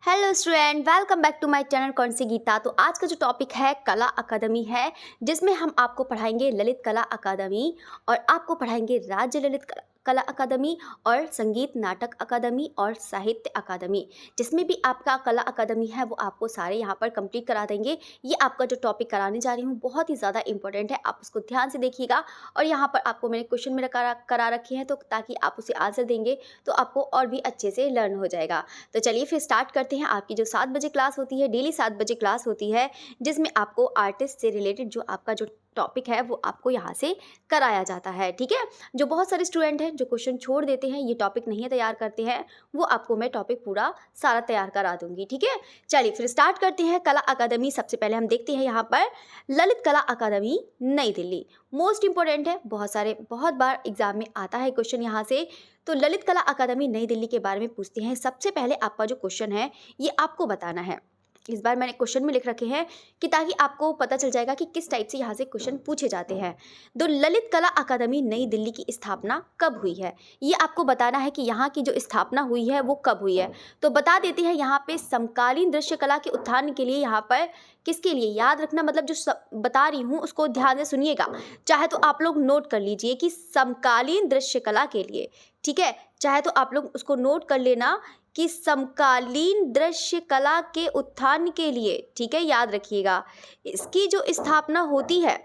Hello student, welcome back to my channel कौन सी गीता। तो आज का जो टॉपिक है कला अकादमी है, जिसमें हम आपको पढ़ाएंगे ललित कला अकादमी और आपको पढ़ाएंगे राज्य ललित कला अकादमी और संगीत नाटक अकादमी और साहित्य अकादमी। जिसमें भी आपका कला अकादमी है वो आपको सारे यहाँ पर कंप्लीट करा देंगे। ये आपका जो टॉपिक कराने जा रही हूँ बहुत ही ज़्यादा इंपॉर्टेंट है, आप उसको ध्यान से देखिएगा। और यहाँ पर आपको मैंने क्वेश्चन में करा रखे हैं, तो ताकि आप उसे आंसर देंगे तो आपको और भी अच्छे से लर्न हो जाएगा। तो चलिए फिर स्टार्ट करते हैं। आपकी जो 7 बजे क्लास होती है, डेली 7 बजे क्लास होती है, जिसमें आपको आर्टिस्ट से रिलेटेड जो आपका जो टॉपिक है वो आपको यहाँ से कराया जाता है। ठीक है, जो बहुत सारे स्टूडेंट हैं जो क्वेश्चन छोड़ देते हैं, ये टॉपिक नहीं तैयार करते हैं, वो आपको मैं टॉपिक पूरा सारा तैयार करा दूंगी। ठीक है, चलिए फिर स्टार्ट करते हैं। कला अकादमी सबसे पहले हम देखते हैं यहाँ पर ललित कला अकादमी नई दिल्ली। मोस्ट इंपॉर्टेंट है, बहुत बार एग्जाम में आता है क्वेश्चन यहाँ से। तो ललित कला अकादमी नई दिल्ली के बारे में पूछते हैं। सबसे पहले आपका जो क्वेश्चन है ये आपको बताना है। इस बार मैंने क्वेश्चन में लिख रखे हैं कि ताकि आपको पता चल जाएगा कि किस टाइप से यहाँ से क्वेश्चन पूछे जाते हैं। तो ललित कला अकादमी नई दिल्ली की स्थापना कब हुई है, ये आपको बताना है कि यहाँ की जो स्थापना हुई है वो कब हुई है। तो बता देते हैं यहाँ पे समकालीन दृश्य कला के उत्थान के लिए। यहाँ पर किसके लिए याद रखना, मतलब जो बता रही हूँ उसको ध्यान से सुनिएगा। चाहे तो आप लोग नोट कर लीजिए कि समकालीन दृश्य कला के लिए, ठीक है, चाहे तो आप लोग उसको नोट कर लेना कि समकालीन दृश्य कला के उत्थान के लिए। ठीक है, याद रखिएगा इसकी जो स्थापना होती है,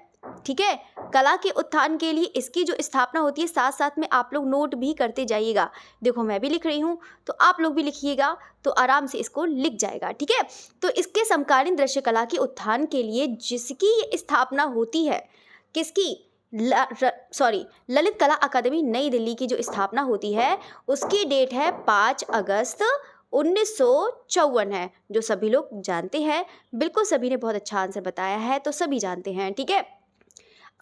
ठीक है, कला के उत्थान के लिए इसकी जो स्थापना होती है, साथ साथ में आप लोग नोट भी करते जाइएगा। देखो मैं भी लिख रही हूँ तो आप लोग भी लिखिएगा, तो आराम से इसको लिख जाएगा। ठीक है, तो इसके समकालीन दृश्य कला के उत्थान के लिए जिसकी स्थापना होती है, किसकी, ललित कला अकादमी नई दिल्ली की जो स्थापना होती है उसकी डेट है 5 अगस्त 1954 है, जो सभी लोग जानते हैं। बिल्कुल सभी ने बहुत अच्छा आंसर बताया है, तो सभी जानते हैं। ठीक है,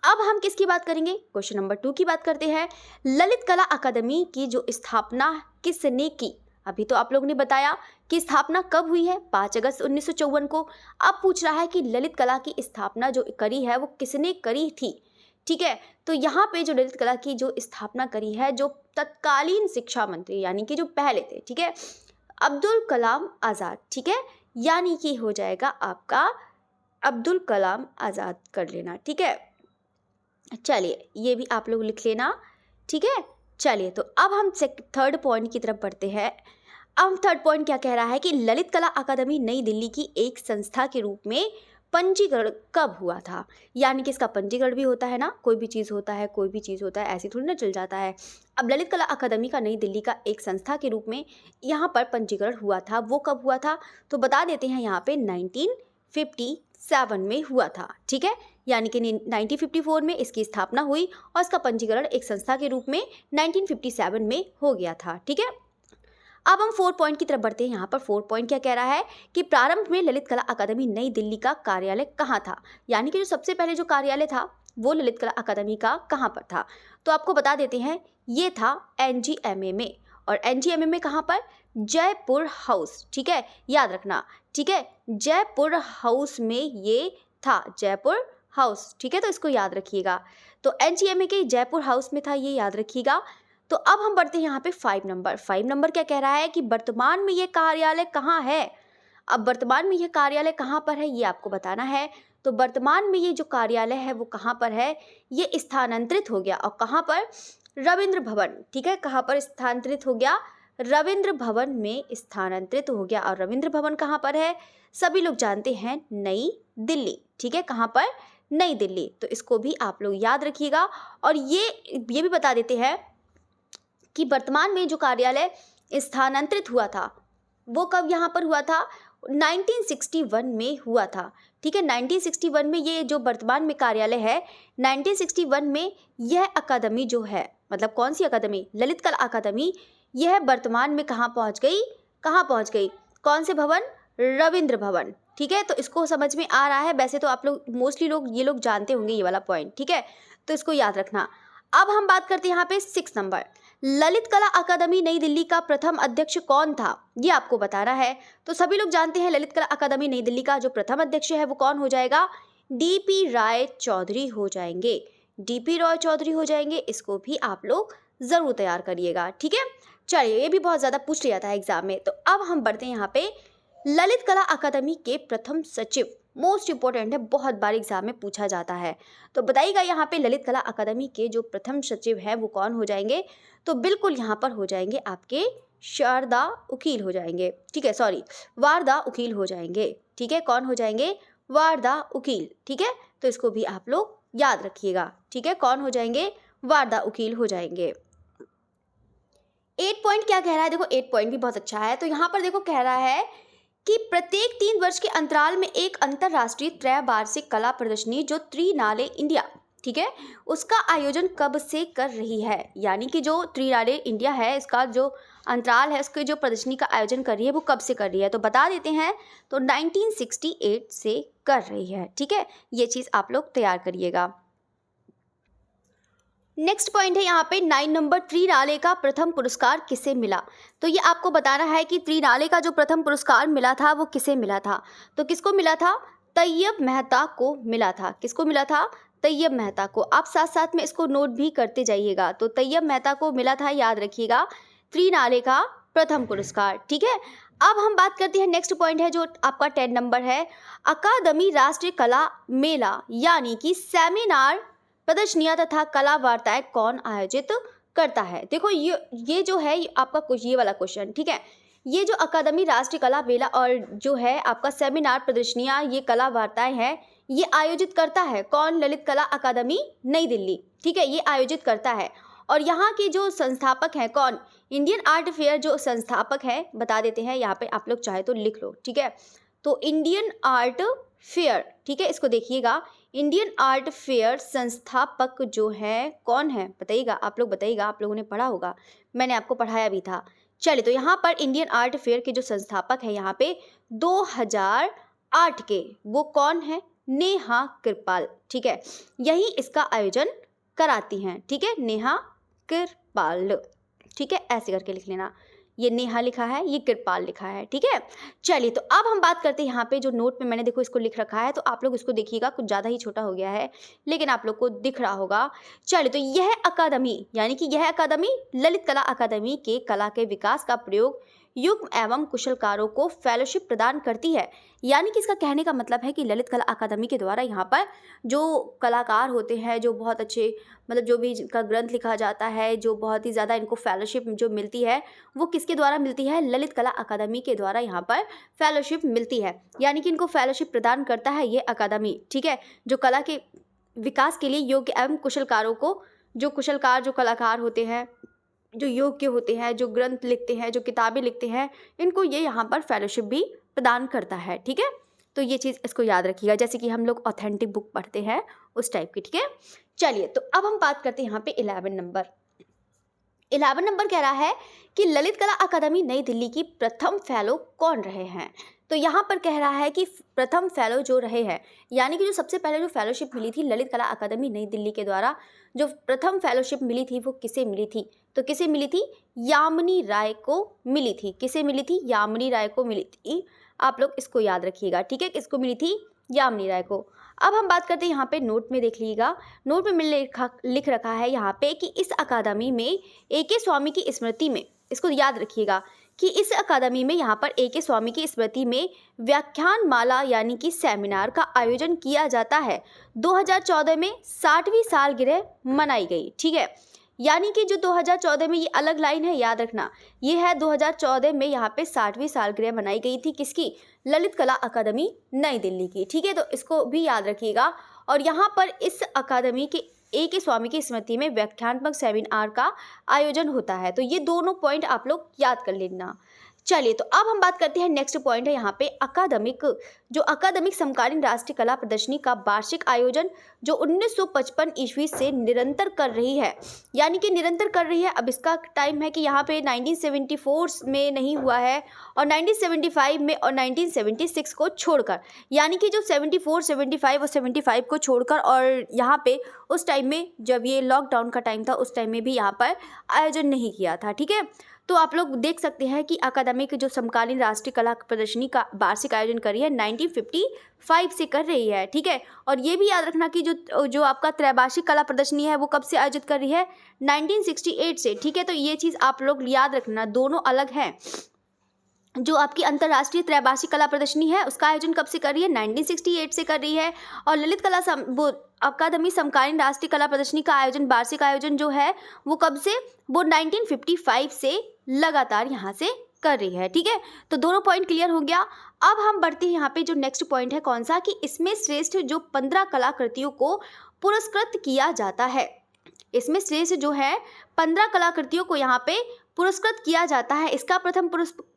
अब हम किसकी बात करेंगे, क्वेश्चन नंबर 2 की बात करते हैं। ललित कला अकादमी की जो स्थापना किसने की, अभी तो आप लोगों ने बताया कि स्थापना कब हुई है, 5 अगस्त 1954 को। अब पूछ रहा है कि ललित कला की स्थापना जो करी है वो किसने करी थी। ठीक है, तो यहाँ पे जो ललित कला की जो स्थापना करी है, जो तत्कालीन शिक्षा मंत्री यानी कि जो पहले थे, ठीक है, अब्दुल कलाम आज़ाद। ठीक है, यानी कि हो जाएगा आपका अब्दुल कलाम आज़ाद कर लेना। ठीक है, चलिए ये भी आप लोग लिख लेना। ठीक है, चलिए तो अब हम थर्ड पॉइंट की तरफ बढ़ते हैं। अब थर्ड पॉइंट क्या कह रहा है कि ललित कला अकादमी नई दिल्ली की एक संस्था के रूप में पंजीकरण कब हुआ था। यानी कि इसका पंजीकरण भी होता है ना, कोई भी चीज़ होता है, ऐसी थोड़ी ना चल जाता है। अब ललित कला अकादमी का नई दिल्ली का एक संस्था के रूप में यहाँ पर पंजीकरण हुआ था, वो कब हुआ था, तो बता देते हैं यहाँ पे 1957 में हुआ था। ठीक है, यानी कि 1954 में इसकी स्थापना हुई और इसका पंजीकरण एक संस्था के रूप में 1957 में हो गया था। ठीक है, अब हम 4 पॉइंट की तरफ बढ़ते हैं। यहाँ पर 4 पॉइंट क्या कह रहा है कि प्रारंभ में ललित कला अकादमी नई दिल्ली का कार्यालय कहाँ था। यानी कि जो सबसे पहले जो कार्यालय था वो ललित कला अकादमी का कहाँ पर था, तो आपको बता देते हैं ये था NGMA में। और NGMA में कहाँ पर, जयपुर हाउस। ठीक है, याद रखना। ठीक है, जयपुर हाउस में ये था, जयपुर हाउस। ठीक है, तो इसको याद रखिएगा। तो NGMA के जयपुर हाउस में था, ये याद रखिएगा। तो अब हम बढ़ते हैं यहाँ पे 5 नंबर क्या कह रहा है कि वर्तमान में ये कार्यालय कहाँ है। अब वर्तमान में ये कार्यालय कहाँ पर है ये आपको बताना है। तो वर्तमान में ये जो कार्यालय है वो कहाँ पर है, ये स्थानांतरित हो गया और कहाँ पर, रविंद्र भवन। ठीक है, कहाँ पर स्थानांतरित हो गया, रविंद्र भवन में स्थानांतरित हो गया। और रविंद्र भवन कहाँ पर है, सभी लोग जानते हैं, नई दिल्ली। ठीक है, कहाँ पर, नई दिल्ली। तो इसको भी आप लोग याद रखिएगा। और ये भी बता देते हैं कि वर्तमान में जो कार्यालय स्थानांतरित हुआ था वो कब यहाँ पर हुआ था, 1961 में हुआ था। ठीक है, 1961 में ये जो वर्तमान में कार्यालय है, 1961 में यह अकादमी जो है, मतलब कौन सी अकादमी, ललित कला अकादमी, यह वर्तमान में कहाँ पहुँच गई, कौन से भवन, रविंद्र भवन। ठीक है, तो इसको समझ में आ रहा है। वैसे तो आप लोग मोस्टली ये लोग जानते होंगे ये वाला पॉइंट। ठीक है, तो इसको याद रखना। अब हम बात करते हैं यहाँ पे 6 नंबर, ललित कला अकादमी नई दिल्ली का प्रथम अध्यक्ष कौन था, ये आपको बताना है। तो सभी लोग जानते हैं ललित कला अकादमी नई दिल्ली का जो प्रथम अध्यक्ष है वो कौन हो जाएगा, DP राय चौधरी हो जाएंगे, DP राय चौधरी हो जाएंगे। इसको भी आप लोग जरूर तैयार करिएगा। ठीक है, चलिए ये भी बहुत ज़्यादा पूछ लिया था एग्जाम में। तो अब हम बढ़ते हैं यहाँ पे ललित कला अकादमी के प्रथम सचिव, मोस्ट इंपॉर्टेंट है, बहुत बार एग्जाम में पूछा जाता है। तो बताइएगा यहाँ पे ललित कला अकादमी के जो प्रथम सचिव है वो कौन हो जाएंगे? तो बिल्कुल यहाँ पर हो जाएंगे आपके शारदा उकील हो जाएंगे, ठीक है, सॉरी वारदा उकील हो जाएंगे, ठीक है, कौन हो जाएंगे? वारदा उकील, ठीक है। तो इसको भी आप लोग याद रखिएगा, ठीक है, कौन हो जाएंगे? वारदा उकील हो जाएंगे। 8 पॉइंट क्या कह रहा है? देखो 8 पॉइंट भी बहुत अच्छा है। तो यहाँ पर देखो कह रहा है कि प्रत्येक 3 वर्ष के अंतराल में एक अंतर्राष्ट्रीय त्रैवार्षिक कला प्रदर्शनी जो त्रिनाले इंडिया, ठीक है, उसका आयोजन कब से कर रही है? यानी कि जो त्रिनाले इंडिया है इसका जो अंतराल है, उसके जो प्रदर्शनी का आयोजन कर रही है वो कब से कर रही है? तो बता देते हैं, तो 1968 से कर रही है, ठीक है। ये चीज़ आप लोग तैयार करिएगा। नेक्स्ट पॉइंट है यहाँ पे 9 नंबर, त्रिनाले का प्रथम पुरस्कार किसे मिला? तो ये आपको बताना है कि त्रिनाले का जो प्रथम पुरस्कार मिला था वो किसे मिला था? तो किसको मिला था? तैयब मेहता को मिला था। किसको मिला था? तैयब मेहता को। आप साथ साथ में इसको नोट भी करते जाइएगा। तो तैयब मेहता को मिला था, याद रखिएगा, त्रिनाले का प्रथम पुरस्कार, ठीक है। अब हम बात करते हैं, नेक्स्ट पॉइंट है जो आपका 10 नंबर है, अकादमी राष्ट्रीय कला मेला यानी कि सेमिनार, प्रदर्शनियां तथा कला वार्ताएं कौन आयोजित करता है? देखो ये जो है ये आपका कुछ ये वाला क्वेश्चन, ठीक है। ये जो अकादमी राष्ट्रीय कला मेला और जो है आपका सेमिनार, प्रदर्शनियां, ये कला वार्ताएं हैं, ये आयोजित करता है कौन? ललित कला अकादमी नई दिल्ली, ठीक है, ये आयोजित करता है। और यहाँ के जो संस्थापक हैं कौन? इंडियन आर्ट फेयर जो संस्थापक है, बता देते हैं, यहाँ पे आप लोग चाहे तो लिख लो, ठीक है। तो इंडियन आर्ट फेयर, ठीक है, इसको देखिएगा, इंडियन आर्ट फेयर संस्थापक जो है कौन है? बताइएगा, आप लोग बताइएगा, आप लोगों ने पढ़ा होगा, मैंने आपको पढ़ाया भी था। चलिए, तो यहाँ पर इंडियन आर्ट फेयर के जो संस्थापक है यहाँ पे 2008 के, वो कौन है? नेहा कृपाल, ठीक है, यही इसका आयोजन कराती हैं, ठीक है, नेहा कृपाल, ठीक है, ऐसे करके लिख लेना। ये नेहा लिखा है, ये कृपाल लिखा है, ठीक है। चलिए, तो अब हम बात करते हैं यहाँ पे जो नोट में मैंने देखो इसको लिख रखा है, तो आप लोग इसको देखिएगा, कुछ ज़्यादा ही छोटा हो गया है लेकिन आप लोग को दिख रहा होगा। चलिए, तो यह अकादमी यानी कि यह अकादमी ललित कला अकादमी के कला के विकास का प्रयोग युग्म एवं कुशलकारों को फेलोशिप प्रदान करती है। यानी कि इसका कहने का मतलब है कि ललित कला अकादमी के द्वारा यहाँ पर जो कलाकार होते हैं, जो बहुत अच्छे, मतलब जो भी जिनका ग्रंथ लिखा जाता है, जो बहुत ही ज़्यादा इनको फेलोशिप जो मिलती है, वो किसके द्वारा मिलती है? ललित कला अकादमी के द्वारा यहाँ पर फेलोशिप मिलती है। यानी कि इनको फेलोशिप प्रदान करता है ये अकादमी, ठीक है, जो कला के विकास के लिए योग्य एवं कुशलकारों को, जो कुशलकार, जो कलाकार होते हैं, जो योग्य होते हैं, जो ग्रंथ लिखते हैं, जो किताबें लिखते हैं, इनको ये यहाँ पर फेलोशिप भी प्रदान करता है, ठीक है। तो ये चीज़ इसको याद रखिएगा, जैसे कि हम लोग ऑथेंटिक बुक पढ़ते हैं उस टाइप की, ठीक है। चलिए, तो अब हम बात करते हैं यहाँ पे 11 नंबर। 11 नंबर कह रहा है कि ललित कला अकादमी नई दिल्ली की प्रथम फेलो कौन रहे हैं? तो यहाँ पर कह रहा है कि प्रथम फेलो जो रहे हैं, यानी कि जो सबसे पहले जो फेलोशिप मिली थी ललित कला अकादमी नई दिल्ली के द्वारा, जो प्रथम फेलोशिप मिली थी वो किसे मिली थी? तो किसे मिली थी? यामिनी राय को मिली थी। किसे मिली थी? यामिनी राय को मिली थी। आप लोग इसको याद रखिएगा, ठीक है, किसको मिली थी? यामिनी राय को। अब हम बात करते हैं, यहाँ पे नोट में देख लीजिएगा, नोट में मैंने लिख रखा है यहाँ पे कि इस अकादमी में ए.के. स्वामी की स्मृति में, इसको याद रखिएगा कि इस अकादमी में यहाँ पर ए.के. स्वामी की स्मृति में व्याख्यान माला यानी कि सेमिनार का आयोजन किया जाता है। 2014 में 60वीं सालगिरह मनाई गई, ठीक है। यानी कि जो 2014 में, ये अलग लाइन है, याद रखना, ये है 2014 में यहाँ पे 60वीं सालगिरह मनाई गई थी, किसकी? ललित कला अकादमी नई दिल्ली की, ठीक है, तो इसको भी याद रखिएगा। और यहाँ पर इस अकादमी के ए.के. स्वामी की स्मृति में व्याख्यात्मक सेमिनार का आयोजन होता है। तो ये दोनों पॉइंट आप लोग याद कर लेना। चलिए, तो अब हम बात करते हैं, नेक्स्ट पॉइंट है यहाँ पे अकादमिक, जो अकादमिक समकालीन राष्ट्रीय कला प्रदर्शनी का वार्षिक आयोजन जो 1955 ईस्वी से निरंतर कर रही है, यानी कि निरंतर कर रही है। अब इसका टाइम है कि यहाँ पे 1974 में नहीं हुआ है, और 1975 में और 1976 को छोड़कर, यानी कि जो 74, 75 और 75 को छोड़कर, और यहाँ पे उस टाइम में जब ये लॉकडाउन का टाइम था उस टाइम में भी यहाँ पर आयोजन नहीं किया था, ठीक है। तो आप लोग देख सकते हैं कि अकादमिक जो समकालीन राष्ट्रीय कला प्रदर्शनी का वार्षिक आयोजन कर रही है 1955 से कर रही है, ठीक है। और ये भी याद रखना कि जो आपका त्रैवार्षिक कला प्रदर्शनी है वो कब से आयोजित कर रही है? 1968 से, ठीक है। तो ये चीज़ आप लोग याद रखना, दोनों अलग हैं। जो आपकी अंतर्राष्ट्रीय त्रैभाषिक कला प्रदर्शनी है उसका आयोजन कब से कर रही है, 1968 से कर रही है। और ललित कला अकादमी समकालीन राष्ट्रीय कला प्रदर्शनी का आयोजन, वार्षिक आयोजन जो है वो कब से, वो 1955 से लगातार यहाँ से कर रही है। ठीक है, तो दोनों पॉइंट क्लियर हो गया। अब हम बढ़ते हैं यहाँ पे जो नेक्स्ट पॉइंट है कौन सा, कि इसमें श्रेष्ठ जो 15 कलाकृतियों को पुरस्कृत किया जाता है। इसमें श्रेष्ठ जो है 15 कलाकृतियों को यहाँ पे पुरस्कृत किया जाता है। इसका प्रथम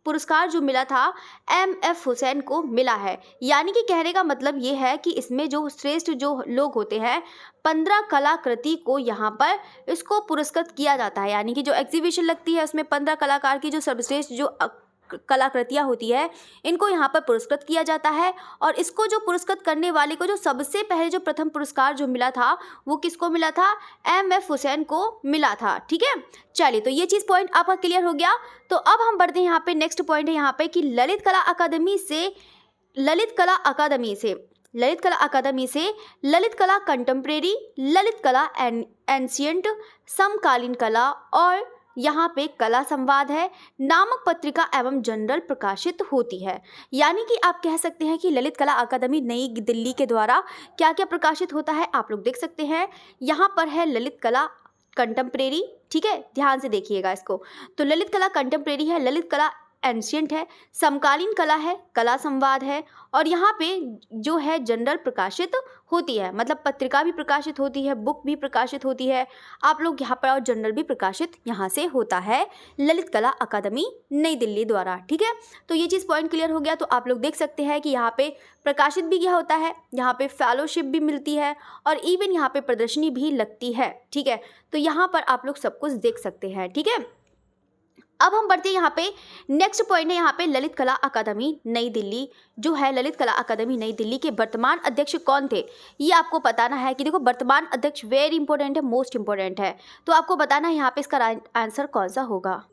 पुरस्कार जो मिला था M.F. हुसैन को मिला है। यानी कि कहने का मतलब ये है कि इसमें जो श्रेष्ठ जो लोग होते हैं 15 कलाकृति को यहाँ पर इसको पुरस्कृत किया जाता है। यानी कि जो एग्जीबिशन लगती है उसमें 15 कलाकार की जो सर्वश्रेष्ठ जो कलाकृतियाँ होती है इनको यहाँ पर पुरस्कृत किया जाता है। और इसको जो पुरस्कृत करने वाले को जो सबसे पहले जो प्रथम पुरस्कार जो मिला था वो किसको मिला था, M.F. हुसैन को मिला था। ठीक है, चलिए तो ये चीज़ पॉइंट आपका क्लियर हो गया। तो अब हम बढ़ते हैं यहाँ पे, नेक्स्ट पॉइंट है यहाँ पे कि ललित कला अकादमी से ललित कला कंटेम्प्रेरी, ललित कला एंशियंट, समकालीन कला और यहाँ पे कला संवाद है नामक पत्रिका एवं जर्नल प्रकाशित होती है। यानी कि आप कह सकते हैं कि ललित कला अकादमी नई दिल्ली के द्वारा क्या क्या प्रकाशित होता है, आप लोग देख सकते हैं। यहाँ पर है ललित कला कंटेम्प्रेरी, ठीक है, ध्यान से देखिएगा इसको। तो ललित कला कंटेम्प्रेरी है, ललित कला एंशियंट है, समकालीन कला है, कला संवाद है, और यहाँ पे जो है जर्नल प्रकाशित होती है, मतलब पत्रिका भी प्रकाशित होती है, बुक भी प्रकाशित होती है आप लोग यहाँ पर, और जर्नल भी प्रकाशित यहाँ से होता है ललित कला अकादमी नई दिल्ली द्वारा। ठीक है, तो ये चीज़ पॉइंट क्लियर हो गया। तो आप लोग देख सकते हैं कि यहाँ पे प्रकाशित भी क्या होता है, यहाँ पे फेलोशिप भी मिलती है और इवन यहाँ पे प्रदर्शनी भी लगती है। ठीक है, तो यहाँ पर आप लोग सब कुछ देख सकते हैं। ठीक है, अब हम बढ़ते हैं यहाँ पे, नेक्स्ट पॉइंट है यहाँ पे ललित कला अकादमी नई दिल्ली जो है, ललित कला अकादमी नई दिल्ली के वर्तमान अध्यक्ष कौन थे, ये आपको बताना है। कि देखो वर्तमान अध्यक्ष वेरी इंपॉर्टेंट है, मोस्ट इंपॉर्टेंट है, तो आपको बताना है यहाँ पे इसका आंसर कौन सा होगा।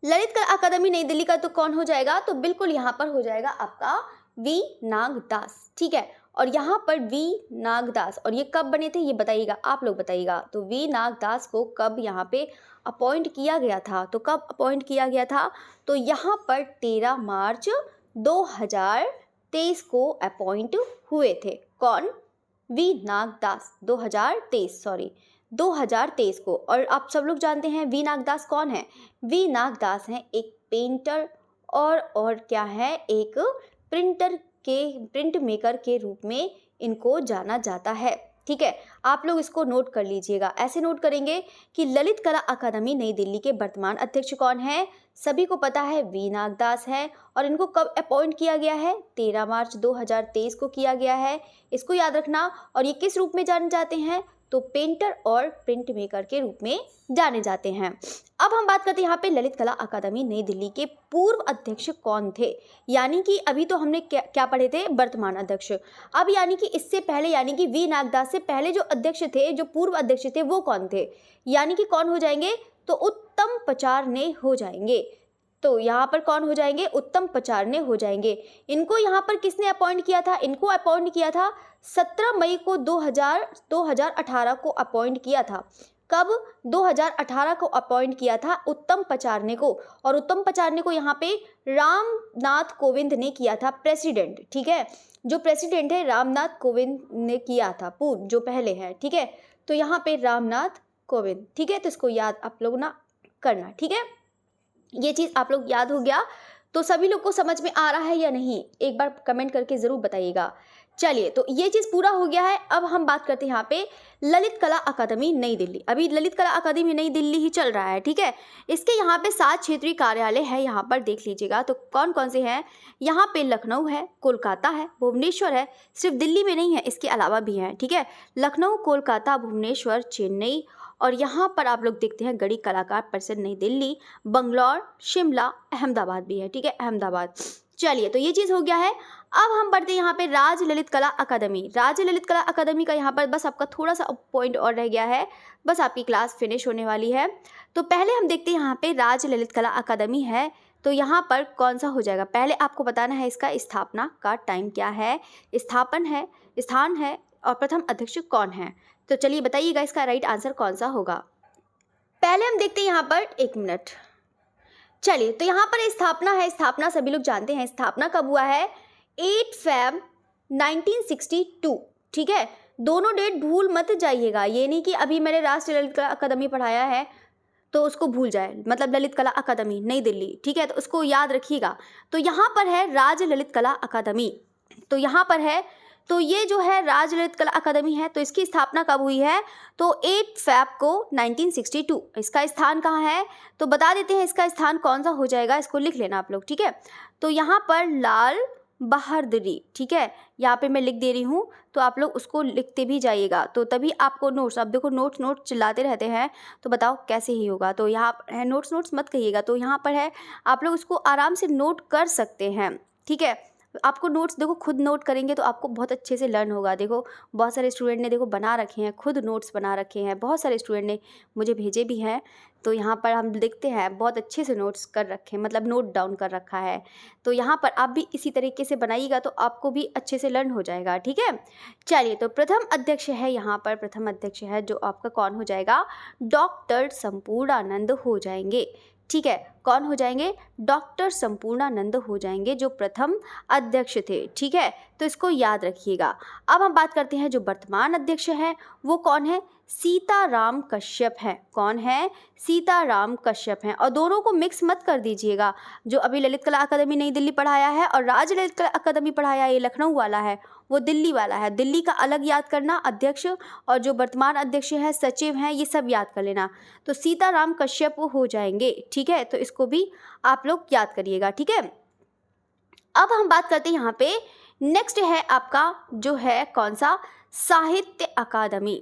ललित कला अकादमी नई दिल्ली का तो कौन हो जाएगा, तो बिल्कुल यहाँ पर हो जाएगा आपका वी नागदास। ठीक है, और यहाँ पर वी नागदास, और ये कब बने थे ये बताइएगा, आप लोग बताइएगा। तो वी नागदास को कब यहाँ पे अपॉइंट किया गया था, तो कब अपॉइंट किया गया था, तो यहाँ पर 13 मार्च 2023 को अपॉइंट हुए थे। कौन, वी नागदास, 2023 को। और आप सब लोग जानते हैं वी नागदास कौन है, वी नागदास हैं एक पेंटर और क्या है, एक प्रिंट मेकर के रूप में इनको जाना जाता है। ठीक है, आप लोग इसको नोट कर लीजिएगा, ऐसे नोट करेंगे कि ललित कला अकादमी नई दिल्ली के वर्तमान अध्यक्ष कौन है, सभी को पता है वी नागदास है। और इनको कब अपॉइंट किया गया है, 13 मार्च 2023 को किया गया है, इसको याद रखना। और ये किस रूप में जाने जाते हैं, तो पेंटर और प्रिंट मेकर के रूप में जाने जाते हैं। अब हम बात करते हैं यहाँ पे ललित कला अकादमी नई दिल्ली के पूर्व अध्यक्ष कौन थे। यानी कि अभी तो हमने क्या पढ़े थे, वर्तमान अध्यक्ष। अब यानी कि इससे पहले, यानी कि वी नागदास से पहले जो अध्यक्ष थे, जो पूर्व अध्यक्ष थे, वो कौन थे, यानी कि कौन हो जाएंगे, तो उत्तम पचारने हो जाएंगे। तो यहाँ पर कौन हो जाएंगे, उत्तम पचारने हो जाएंगे। इनको यहाँ पर किसने अपॉइंट किया था, इनको अपॉइंट किया था 17 मई को 2018 को अपॉइंट किया था। कब, 2018 को अपॉइंट किया था उत्तम पचारने को। और उत्तम पचारने को यहाँ पे रामनाथ कोविंद ने किया था प्रेसिडेंट। ठीक है, जो प्रेसिडेंट है रामनाथ कोविंद ने किया था, पूर्व जो पहले है। ठीक है, तो यहाँ पे रामनाथ कोविंद। ठीक है, तो इसको याद आप लोग ना करना। ठीक है, ये चीज़ आप लोग याद हो गया। तो सभी लोग को समझ में आ रहा है या नहीं, एक बार कमेंट करके ज़रूर बताइएगा। चलिए, तो ये चीज़ पूरा हो गया है। अब हम बात करते हैं यहाँ पे ललित कला अकादमी नई दिल्ली। अभी ललित कला अकादमी नई दिल्ली ही चल रहा है। ठीक है, इसके यहाँ पे 7 क्षेत्रीय कार्यालय है, यहाँ पर देख लीजिएगा। तो कौन कौन से हैं, यहाँ पे लखनऊ है, कोलकाता है, भुवनेश्वर है, सिर्फ दिल्ली में नहीं है, इसके अलावा भी हैं। ठीक है, लखनऊ, कोलकाता, भुवनेश्वर, चेन्नई, और यहाँ पर आप लोग देखते हैं गढ़ी कलाकार परिषद नई दिल्ली, बंगलौर, शिमला, अहमदाबाद भी है। ठीक है, अहमदाबाद। चलिए, तो ये चीज़ हो गया है। अब हम बढ़ते हैं यहाँ पे राज ललित कला अकादमी। राज ललित कला अकादमी का यहाँ पर बस आपका थोड़ा सा पॉइंट और रह गया है, बस आपकी क्लास फिनिश होने वाली है। तो पहले हम देखते हैं यहाँ पे राज ललित कला अकादमी है, तो यहाँ पर कौन सा हो जाएगा, पहले आपको बताना है इसका स्थापना का टाइम क्या है, स्थापन है, स्थान है, और प्रथम अध्यक्ष कौन है। तो चलिए बताइएगा इसका राइट आंसर कौन सा होगा। पहले हम देखते हैं यहाँ पर, एक मिनट, चलिए, तो यहाँ पर स्थापना है, स्थापना सभी लोग जानते हैं, स्थापना कब हुआ है? 8 फ़रवरी 1962, ठीक है। दोनों डेट भूल मत जाइएगा, ये नहीं कि अभी मैंने राष्ट्रीय ललित कला अकादमी पढ़ाया है तो उसको भूल जाए, मतलब ललित कला अकादमी नई दिल्ली, ठीक है, तो उसको याद रखिएगा। तो यहाँ पर है राज्य ललित कला अकादमी, तो यहाँ पर है, तो ये जो है राज्य ललित कला अकादमी है, तो इसकी स्थापना कब हुई है? तो 8 फ़रवरी को 1962। इसका स्थान कहाँ है? तो बता देते हैं इसका स्थान कौन सा हो जाएगा, इसको लिख लेना आप लोग, ठीक है। तो यहाँ पर लाल बहादुरी, ठीक है, यहाँ पे मैं लिख दे रही हूँ, तो आप लोग उसको लिखते भी जाइएगा, तो तभी आपको नोट्स, अब देखो नोट्स चिल्लाते रहते हैं, तो बताओ कैसे ही होगा। तो यहाँ पर है, नोट्स मत कहिएगा, तो यहाँ पर है, आप लोग उसको आराम से नोट कर सकते हैं, ठीक है। आपको नोट्स देखो खुद नोट करेंगे तो आपको बहुत अच्छे से लर्न होगा। देखो बहुत सारे स्टूडेंट ने देखो बना रखे हैं, खुद नोट्स बना रखे हैं, बहुत सारे स्टूडेंट ने मुझे भेजे भी हैं, तो यहाँ पर हम देखते हैं बहुत अच्छे से नोट्स कर रखे हैं, मतलब नोट डाउन कर रखा है। तो यहाँ पर आप भी इसी तरीके से बनाइएगा तो आपको भी अच्छे से लर्न हो जाएगा, ठीक है। चलिए, तो प्रथम अध्यक्ष है, यहाँ पर प्रथम अध्यक्ष है जो आपका कौन हो जाएगा? डॉक्टर संपूर्णानंद हो जाएंगे, ठीक है। कौन हो जाएंगे? डॉक्टर संपूर्णानंद हो जाएंगे जो प्रथम अध्यक्ष थे, ठीक है। तो इसको याद रखिएगा। अब हम बात करते हैं जो वर्तमान अध्यक्ष हैं वो कौन है? सीताराम कश्यप हैं। कौन है? सीताराम कश्यप हैं। और दोनों को मिक्स मत कर दीजिएगा, जो अभी ललित कला अकादमी नई दिल्ली पढ़ाया है और राज्य ललित कला अकादमी पढ़ाया है, ये लखनऊ वाला है, वो दिल्ली वाला है। दिल्ली का अलग याद करना अध्यक्ष, और जो वर्तमान अध्यक्ष है, सचिव हैं, ये सब याद कर लेना। तो सीताराम कश्यप हो जाएंगे, ठीक है। तो इसको भी आप लोग याद करिएगा, ठीक है। अब हम बात करते हैं यहाँ पे, नेक्स्ट है आपका जो है कौन सा? साहित्य अकादमी,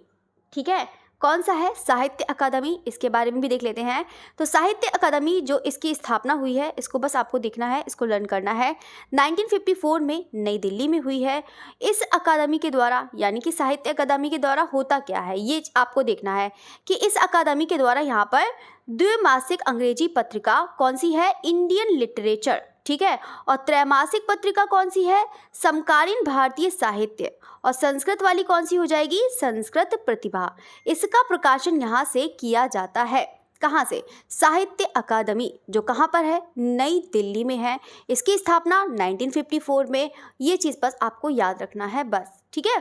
ठीक है। कौन सा है? साहित्य अकादमी, इसके बारे में भी देख लेते हैं। तो साहित्य अकादमी जो इसकी स्थापना हुई है, इसको बस आपको देखना है, इसको लर्न करना है, 1954 में नई दिल्ली में हुई है। इस अकादमी के द्वारा, यानी कि साहित्य अकादमी के द्वारा होता क्या है ये आपको देखना है कि इस अकादमी के द्वारा यहाँ पर द्विमासिक अंग्रेजी पत्रिका कौन सी है? इंडियन लिटरेचर, ठीक है। और त्रैमासिक पत्रिका कौन सी है? समकालीन भारतीय साहित्य। और संस्कृत वाली कौन सी हो जाएगी? संस्कृत प्रतिभा। इसका प्रकाशन यहाँ से किया जाता है। कहाँ से? साहित्य अकादमी, जो कहाँ पर है? नई दिल्ली में है। इसकी स्थापना 1954 में। ये चीज़ बस आपको याद रखना है बस, ठीक है।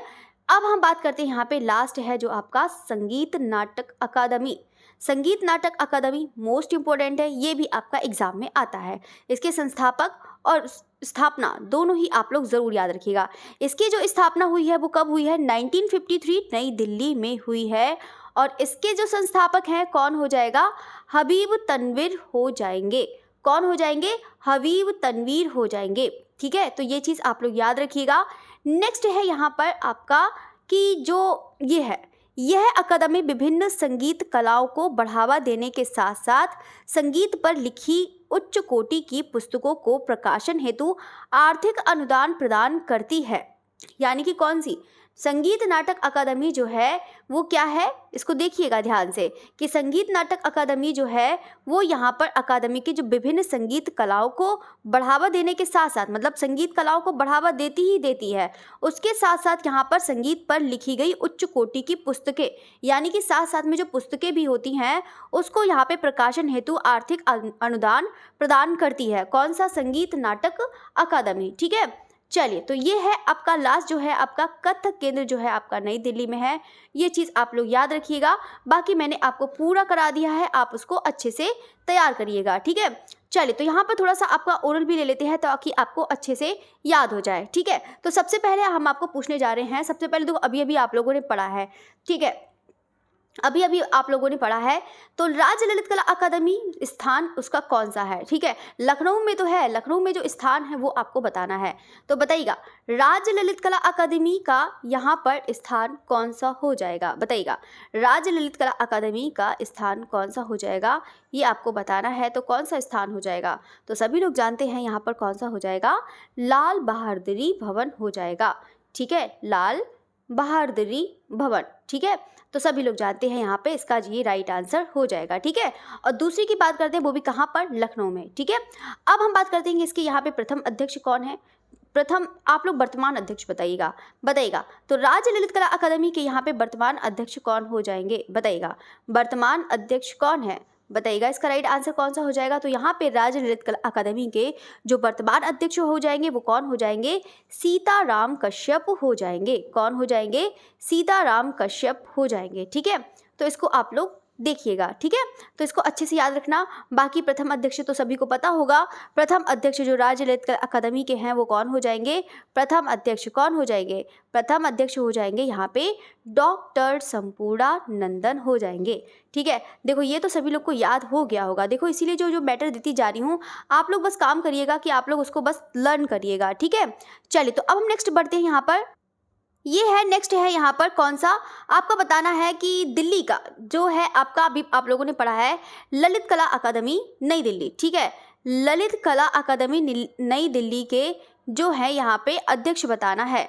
अब हम बात करते हैं यहाँ पे, लास्ट है जो आपका संगीत नाटक अकादमी। संगीत नाटक अकादमी मोस्ट इम्पोर्टेंट है, ये भी आपका एग्जाम में आता है। इसके संस्थापक और स्थापना दोनों ही आप लोग ज़रूर याद रखिएगा। इसकी जो स्थापना हुई है वो कब हुई है? 1953 नई दिल्ली में हुई है। और इसके जो संस्थापक हैं कौन हो जाएगा? हबीब तनवीर हो जाएंगे। कौन हो जाएंगे? हबीब तनवीर हो जाएंगे, ठीक है। तो ये चीज़ आप लोग याद रखिएगा। नेक्स्ट है यहाँ पर आपका कि जो ये है, यह अकादमी विभिन्न संगीत कलाओं को बढ़ावा देने के साथ साथ संगीत पर लिखी उच्च कोटि की पुस्तकों को प्रकाशन हेतु आर्थिक अनुदान प्रदान करती है। यानी कि कौन सी? संगीत नाटक अकादमी जो है वो क्या है? इसको देखिएगा ध्यान से कि संगीत नाटक अकादमी जो है वो यहाँ पर अकादमी की जो विभिन्न संगीत कलाओं को बढ़ावा देने के साथ साथ, मतलब संगीत कलाओं को बढ़ावा देती ही देती है, उसके साथ साथ यहाँ पर संगीत पर लिखी गई उच्च कोटि की पुस्तकें, यानी कि साथ साथ में जो पुस्तकें भी होती हैं उसको यहाँ पे प्रकाशन हेतु आर्थिक अनुदान प्रदान करती है। कौन सा? संगीत नाटक अकादमी, ठीक है। चलिए, तो ये है आपका लास्ट जो है आपका कथक केंद्र जो है आपका नई दिल्ली में है। ये चीज़ आप लोग याद रखिएगा। बाकी मैंने आपको पूरा करा दिया है, आप उसको अच्छे से तैयार करिएगा, ठीक है। चलिए, तो यहाँ पर थोड़ा सा आपका ओरल भी ले लेते हैं ताकि आपको अच्छे से याद हो जाए, ठीक है। तो सबसे पहले हम आपको पूछने जा रहे हैं, सबसे पहले तो अभी आप लोगों ने पढ़ा है, ठीक है, अभी आप लोगों ने पढ़ा है। तो राज्य ललित कला अकादमी स्थान उसका कौन सा है? ठीक है, लखनऊ में तो है, लखनऊ में जो स्थान है वो आपको बताना है। तो बताइएगा, राज्य ललित कला अकादमी का यहाँ पर स्थान कौन सा हो जाएगा? बताइएगा, राज्य ललित कला अकादमी का स्थान कौन सा हो जाएगा, ये आपको बताना है। तो कौन सा स्थान हो जाएगा? तो सभी लोग जानते हैं यहाँ पर कौन सा हो जाएगा, लाल बहादुरी भवन हो जाएगा, ठीक है, लाल बहादुरी भवन, ठीक है। तो सभी लोग जानते हैं यहाँ पे इसका ये राइट आंसर हो जाएगा, ठीक है। और दूसरी की बात करते हैं, वो भी कहाँ पर? लखनऊ में, ठीक है। अब हम बात करते हैं इसके यहाँ पे प्रथम अध्यक्ष कौन है। प्रथम आप लोग वर्तमान अध्यक्ष बताइएगा। तो राज्य ललित कला अकादमी के यहाँ पे वर्तमान अध्यक्ष कौन हो जाएंगे? बताइएगा, वर्तमान अध्यक्ष कौन है? बताइएगा इसका राइट आंसर कौन सा हो जाएगा। तो यहाँ पे राज्य ललित कला अकादमी के जो वर्तमान अध्यक्ष हो जाएंगे वो कौन हो जाएंगे, सीताराम कश्यप हो जाएंगे। कौन हो जाएंगे, सीताराम कश्यप हो जाएंगे। ठीक है, तो इसको आप लोग देखिएगा। ठीक है, तो इसको अच्छे से याद रखना। बाकी प्रथम अध्यक्ष तो सभी को पता होगा। प्रथम अध्यक्ष जो राज्य ललित कला अकादमी के हैं वो कौन हो जाएंगे, प्रथम अध्यक्ष कौन हो जाएंगे, प्रथम अध्यक्ष हो जाएंगे यहाँ पे डॉक्टर संपूर्णा नंदन हो जाएंगे। ठीक है, देखो ये तो सभी लोग को याद हो गया होगा। देखो इसीलिए जो जो मैटर देती जा रही हूँ, आप लोग बस काम करिएगा कि आप लोग उसको बस लर्न करिएगा। ठीक है, चलिए तो अब हम नेक्स्ट बढ़ते हैं। यहाँ पर ये है नेक्स्ट है यहाँ पर कौन सा, आपका बताना है कि दिल्ली का जो है आपका, अभी आप लोगों ने पढ़ा है ललित कला अकादमी नई दिल्ली। ठीक है, ललित कला अकादमी नई दिल्ली के जो है यहाँ पे अध्यक्ष बताना है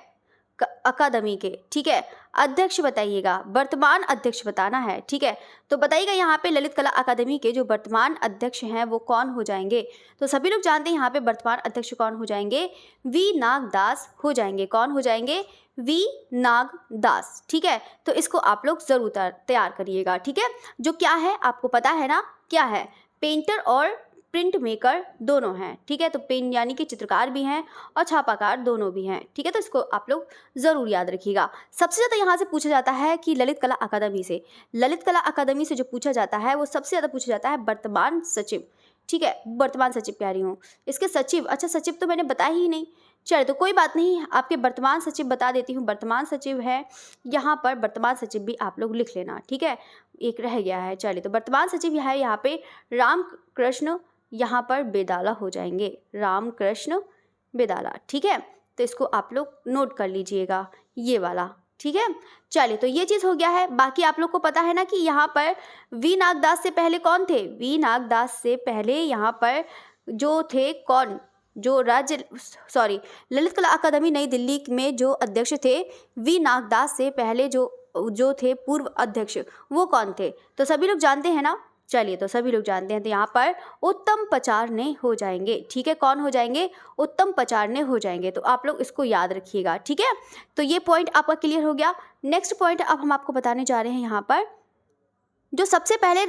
अकादमी के। ठीक है, अध्यक्ष बताइएगा, वर्तमान अध्यक्ष बताना है। ठीक है, तो बताइएगा यहाँ पे ललित कला अकादमी के जो वर्तमान अध्यक्ष हैं वो कौन हो जाएंगे। तो सभी लोग जानते हैं यहाँ पे वर्तमान अध्यक्ष कौन हो जाएंगे, वी नागदास हो जाएंगे। कौन हो जाएंगे, वी नागदास। ठीक है, तो इसको आप लोग जरूर तैयार करिएगा। ठीक है, जो क्या है आपको पता है ना, क्या है, पेंटर और प्रिंट मेकर दोनों हैं। ठीक है, तो पेन यानी कि चित्रकार भी हैं और छापाकार दोनों भी हैं। ठीक है, तो इसको आप लोग ज़रूर याद रखिएगा। सबसे ज़्यादा यहाँ से पूछा जाता है कि ललित कला अकादमी से, ललित कला अकादमी से जो पूछा जाता है वो सबसे ज़्यादा पूछा जाता है वर्तमान सचिव। ठीक है, वर्तमान सचिव कह रही हूँ, इसके सचिव, अच्छा सचिव तो मैंने बताया ही नहीं। चलिए तो कोई बात नहीं, आपके वर्तमान सचिव बता देती हूँ। वर्तमान सचिव है यहाँ पर, वर्तमान सचिव भी आप लोग लिख लेना। ठीक है, एक रह गया है। चलिए तो वर्तमान सचिव है यहाँ पे रामकृष्ण यहाँ पर बेदाला हो जाएंगे, रामकृष्ण बेदाला। ठीक है, तो इसको आप लोग नोट कर लीजिएगा ये वाला। ठीक है, चलिए तो ये चीज़ हो गया है। बाकी आप लोग को पता है ना कि यहाँ पर वी नागदास से पहले कौन थे, वी नागदास से पहले यहाँ पर जो थे कौन, जो राज्य ललित कला अकादमी नई दिल्ली में जो अध्यक्ष थे, वी नागदास से पहले जो थे पूर्व अध्यक्ष वो कौन थे, तो सभी लोग जानते हैं ना। चलिए तो सभी लोग जानते हैं, तो यहाँ पर उत्तम पचारने हो जाएंगे। ठीक है, कौन हो जाएंगे, उत्तम पचारने हो जाएंगे। तो आप लोग इसको याद रखिएगा। ठीक है, तो ये पॉइंट आपका क्लियर हो गया। नेक्स्ट पॉइंट अब हम आपको बताने जा रहे हैं यहाँ पर, जो सबसे पहले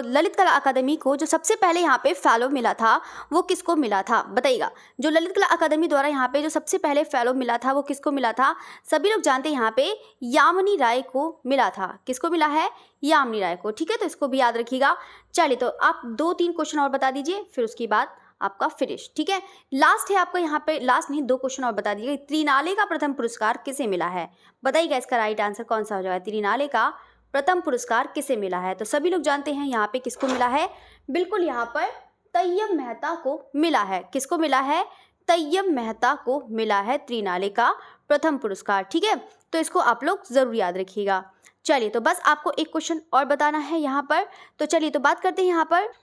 ललित कला अकादमी को जो सबसे पहले यहाँ पे फेलो मिला था वो किसको मिला था, बताइएगा। जो ललित कला अकादमी द्वारा यहाँ पे जो सबसे पहले फेलो मिला था वो किसको मिला था, सभी लोग जानते हैं यहाँ पे यामिनी राय को मिला था। किसको मिला है, यामिनी राय को। ठीक है, तो इसको भी याद रखिएगा। चलिए तो आप 2-3 क्वेश्चन और बता दीजिए, फिर उसके बाद आपका फिनिश। ठीक है, लास्ट है आपका यहाँ पे, लास्ट नहीं 2 क्वेश्चन और बता दीजिएगा। त्रिनाले का प्रथम पुरस्कार किसे मिला है, बताइएगा इसका राइट आंसर कौन सा हो जाएगा। त्रिनाले का प्रथम पुरस्कार किसे मिला है, तो सभी लोग जानते हैं यहाँ पे किसको मिला है, बिल्कुल यहाँ पर तैयब मेहता को मिला है। किसको मिला है, तैयब मेहता को मिला है त्रिनाले का प्रथम पुरस्कार। ठीक है, तो इसको आप लोग जरूर याद रखिएगा। चलिए तो बस आपको एक क्वेश्चन और बताना है यहाँ पर। तो चलिए तो बात करते हैं यहाँ पर,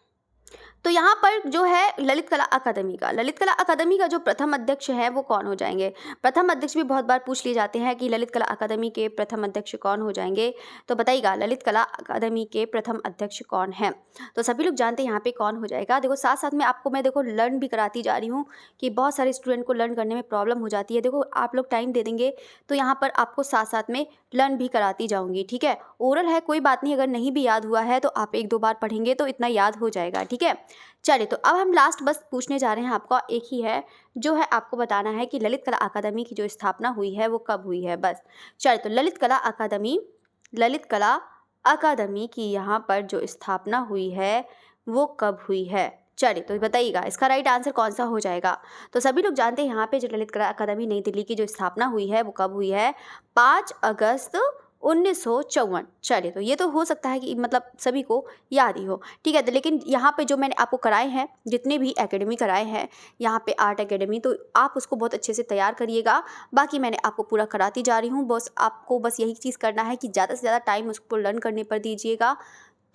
तो यहाँ पर जो है ललित कला अकादमी का जो प्रथम अध्यक्ष है वो कौन हो जाएंगे। प्रथम अध्यक्ष भी बहुत बार पूछ लिए जाते हैं कि ललित कला अकादमी के प्रथम अध्यक्ष कौन हो जाएंगे, तो बताइएगा ललित कला अकादमी के प्रथम अध्यक्ष कौन है। तो सभी लोग जानते हैं यहाँ पे कौन हो जाएगा। देखो साथ साथ में आपको मैं देखो लर्न भी कराती जा रही हूँ कि बहुत सारे स्टूडेंट को लर्न करने में प्रॉब्लम हो जाती है। देखो आप लोग टाइम दे देंगे तो यहाँ पर आपको साथ साथ में लर्न भी कराती जाऊँगी। ठीक है, ओरल है कोई बात नहीं, अगर नहीं भी याद हुआ है तो आप 1-2 बार पढ़ेंगे तो इतना याद हो जाएगा। ठीक है, चलिए तो अब हम लास्ट बस पूछने जा रहे हैं आपका, एक ही है जो है आपको बताना है कि ललित कला अकादमी की जो स्थापना हुई है वो कब हुई है। बस चलिए तो ललित कला अकादमी की यहाँ पर जो स्थापना हुई है वो कब हुई है, चलिए तो बताइएगा इसका राइट आंसर कौन सा हो जाएगा। तो सभी लोग जानते हैं यहाँ पे जो ललित कला अकादमी नई दिल्ली की जो स्थापना हुई है वो कब हुई है, 5 अगस्त 1954। चलिए तो ये तो हो सकता है कि मतलब सभी को याद ही हो। ठीक है, तो लेकिन यहाँ पे जो मैंने आपको कराए हैं, जितने भी एकेडमी कराए हैं यहाँ पे आर्ट एकेडमी, तो आप उसको बहुत अच्छे से तैयार करिएगा। बाकी मैंने आपको पूरा कराती जा रही हूँ, बस आपको बस यही चीज़ करना है कि ज़्यादा से ज़्यादा टाइम उसको लर्न करने पर दीजिएगा।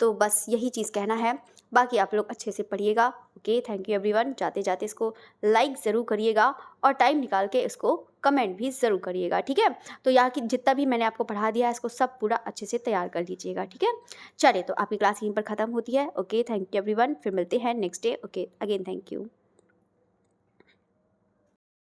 तो बस यही चीज़ कहना है, बाकी आप लोग अच्छे से पढ़िएगा। Okay, thank you everyone. जाते जाते इसको लाइक ज़रूर करिएगा और टाइम निकाल के इसको कमेंट भी ज़रूर करिएगा। ठीक है, तो यहाँ की जितना भी मैंने आपको पढ़ा दिया है इसको सब पूरा अच्छे से तैयार कर लीजिएगा। ठीक है, चलिए तो आपकी क्लास यहीं पर ख़त्म होती है। ओके, थैंक यू एवरीवन, फिर मिलते हैं next day. Okay, again thank you.